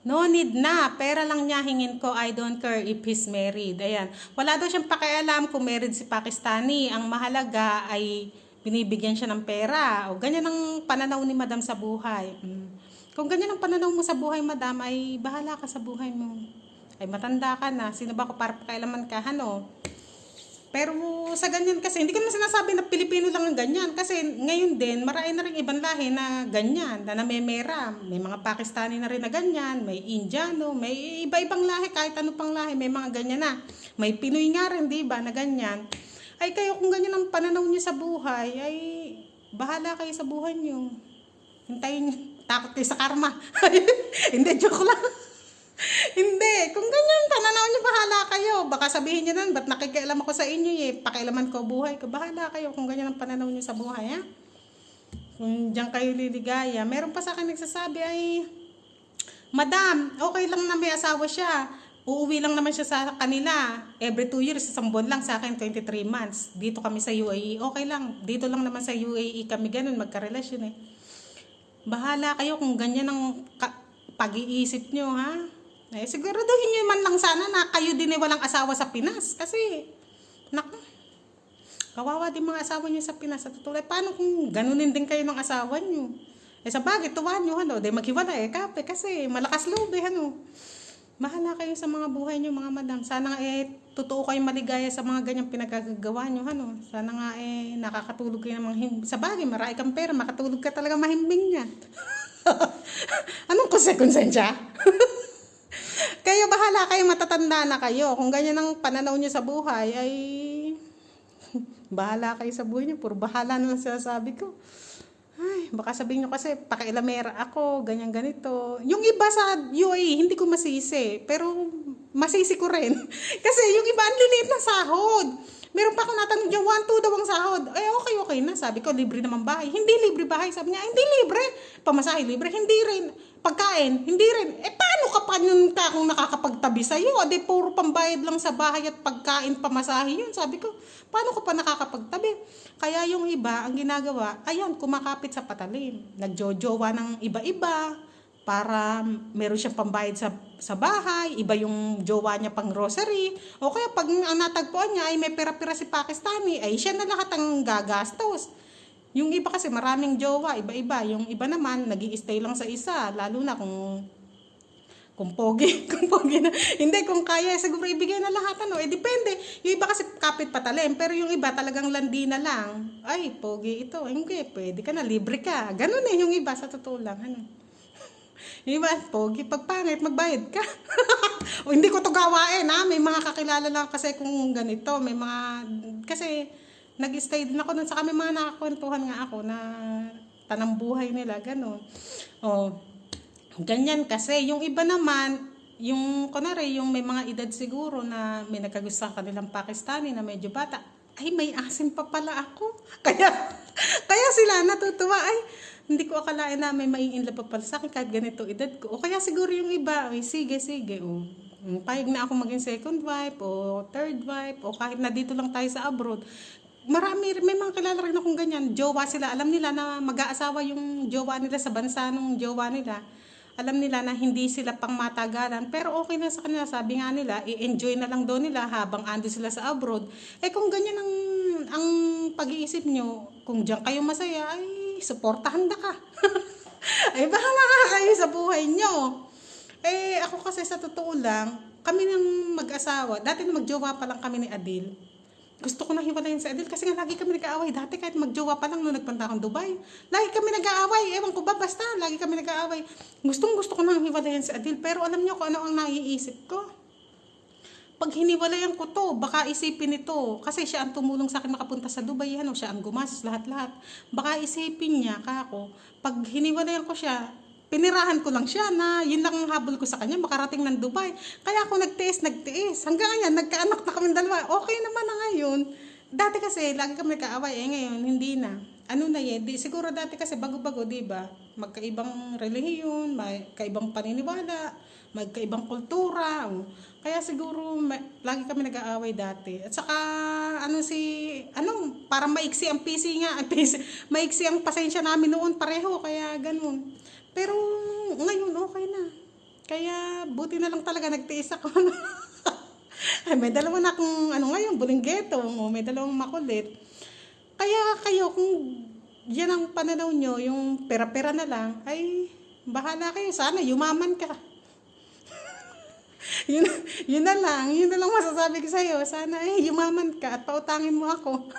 No need na. Pera lang niya hingin ko. I don't care if he's married. Ayan. Wala daw siyang pakialam kung married si Pakistani. Ang mahalaga ay binibigyan siya ng pera. O ganyan ang pananaw ni Madam sa buhay. Kung ganyan ang pananaw mo sa buhay, Madam, ay bahala ka sa buhay mo. Ay matanda ka na. Sino ba ako para pakialaman ka? Ano? Pero sa ganyan kasi, hindi ko naman sinasabi na Pilipino lang ang ganyan. Kasi ngayon din, marami na rin ibang lahi na ganyan, na namemera. May mga Pakistani na rin na ganyan, may Indiano, may iba-ibang lahi, kahit ano pang lahi, may mga ganyan na. May Pinoy nga rin, di ba, na ganyan. Ay kayo, kung ganyan ang pananaw niyo sa buhay, ay bahala kayo sa buhay niyo. Hintayin niyo, takot kayo sa karma. Hindi, joke lang. Hindi, kung ganyan pananaw niyo, bahala kayo. Baka sabihin niyo nun, ba't nakikialam ako sa inyo eh, pakialaman ko buhay ko. Bahala kayo kung ganyan ang pananaw niyo sa buhay, ha? Kung diyan kayo liligaya. Meron pa sa akin nagsasabi ay, Madam, okay lang na may asawa siya. Uuwi lang naman siya sa kanila. Every 2 years, isang buwan lang, sa akin 23 months. Dito kami sa UAE, okay lang. Dito lang naman sa UAE kami ganun, magkarelasyon eh. Bahala kayo kung ganyan ang pag-iisip nyo, ha? Eh, siguraduhin nyo man lang sana na kayo din ay walang asawa sa Pinas. Kasi, naku, kawawa din mga asawa nyo sa Pinas. Sa tutulay, paano kung ganunin din kayo ng asawa nyo? Eh, sa bagay, tuwan nyo, ano, di maghiwala eh, kape, kasi malakas loob eh, ano. Bahala kayo sa mga buhay nyo, mga madam. Sana nga eh, totoo kayong maligaya sa mga ganyang pinagagawa nyo, ano. Sana nga eh, nakakatulog kayo ng mga sa bagay, marami kang pera, makatulog ka talaga mahimbing yan. Anong konsensya? Kayo bahala kayo, matatanda na kayo. Kung ganyan ang pananaw niyo sa buhay, ay bahala kayo sa buhay niyo. Puro bahala na lang sinasabi ko. Ay, baka sabihin niyo kasi, pakailamera ako, ganyan ganito. Yung iba sa UAE, hindi ko masisi. Pero masisi ko rin. Kasi yung iba, ang liliit na sahod. Meron pa akong natanong dyan, 1-2 daw ang sahod. Eh, okay na. Sabi ko, libre naman bahay. Hindi libre bahay. Sabi niya, hindi libre. Pamasahe libre. Hindi rin. Pagkain, hindi rin. Eh, paano ka pa nun ka kung nakakapagtabi sa'yo? Ade, puro pambayad lang sa bahay at pagkain, pamasahe yun. Sabi ko, paano ko pa nakakapagtabi? Kaya yung iba, ang ginagawa, ayan, kumakapit sa patalim. Nagjojowa ng iba-iba para meron siyang pambayad sa bahay, iba yung jowa niya pang grocery, o kaya pag ang natagpuan niya ay may pera-pera si Pakistani, ay siya na lahat ang gagastos. Yung iba kasi maraming jowa, iba-iba. Yung iba naman, nag-i-stay lang sa isa, lalo na kung pogi, kung pogi na. Hindi, kung kaya, siguro ibigay na lahat, ano. Eh, depende. Yung iba kasi kapit patalim, pero yung iba talagang landi na lang. Ay, pogi ito. Hindi, pwede ka na, libre ka. Ganun eh, yung iba, sa totoo lang, ano. Yung iba, pogi, pag pangit, magbayad ka. O, hindi ko to gawain, ha. May mga kakilala lang kasi kung ganito, may mga, kasi, nag-stay din ako nun sa kami, mga nakakwentuhan nga ako na tanang buhay nila, ganun. O, ganyan kasi. Yung iba naman, yung, kunwari, yung may mga edad siguro na may nagkagusto sa kanilang Pakistani na medyo bata, ay, may asim pa pala ako. Kaya sila natutuwa, ay, hindi ko akalain na may mai-inlove pa pala sa akin kahit ganito edad ko. O kaya siguro yung iba, ay, sige, o, payag na ako maging second wife o third wife o kahit na dito lang tayo sa abroad. Marami, may mga kilala rin akong ganyan. Jowa sila. Alam nila na mag-aasawa yung jowa nila sa bansa ng jowa nila. Alam nila na hindi sila pang matagalan. Pero okay na sa kanila. Sabi nga nila, i-enjoy na lang daw nila habang ando sila sa abroad. Eh kung ganyan ang pag-iisip nyo, kung diyan kayo masaya, ay suportahan na ka. Ay bahala ka kayo sa buhay nyo. Eh ako kasi sa totoo lang, kami ng mag-asawa, dati na magjowa pa lang kami ni Adil. Gusto ko na hiwalayin si Adil kasi nga lagi kami nag-aaway. Dati kahit magjowa pa lang nung nagpunta akong Dubai. Lagi kami nag-aaway. Ewan ko ba, basta lagi kami nag-aaway. Gusto ko nang hiwalayin si Adil. Pero alam niyo kung ano ang naiisip ko? Pag hiniwalayan ko to, baka isipin nito. Kasi siya ang tumulong sa akin makapunta sa Dubai. Ano, siya ang gumastos lahat-lahat. Baka isipin niya, kako, pag hiniwalayan ko siya, pinirahan ko lang siya na yun lang ang habol ko sa kanya, makarating ng Dubai. Kaya ako nagtiis. Hanggang ngayon, nagkaanak na kami dalawa. Okay naman na ngayon. Dati kasi, lagi kami nagkaaway. Eh ngayon, hindi na. Ano na yan? Siguro dati kasi bago-bago, diba? Magkaibang relihiyon, magkaibang paniniwala, magkaibang kultura. Kaya siguro, lagi kami nag-aaway dati. At saka, parang maiksi ang PC nga. Maiksi ang pasensya namin noon pareho. Kaya ganun. Pero ngayon okay na. Kaya buti na lang talaga nagtiis ako. Ay, may dalawa na akong, ano ngayon, bulinggeto, may dalawang makulit. Kaya kayo, kung yan ang pananaw nyo, yung pera-pera na lang, ay, bahala kayo. Sana, yumaman ka. yun, yun na lang masasabi ko sa'yo. Sana, yumaman ka at pautangin mo ako.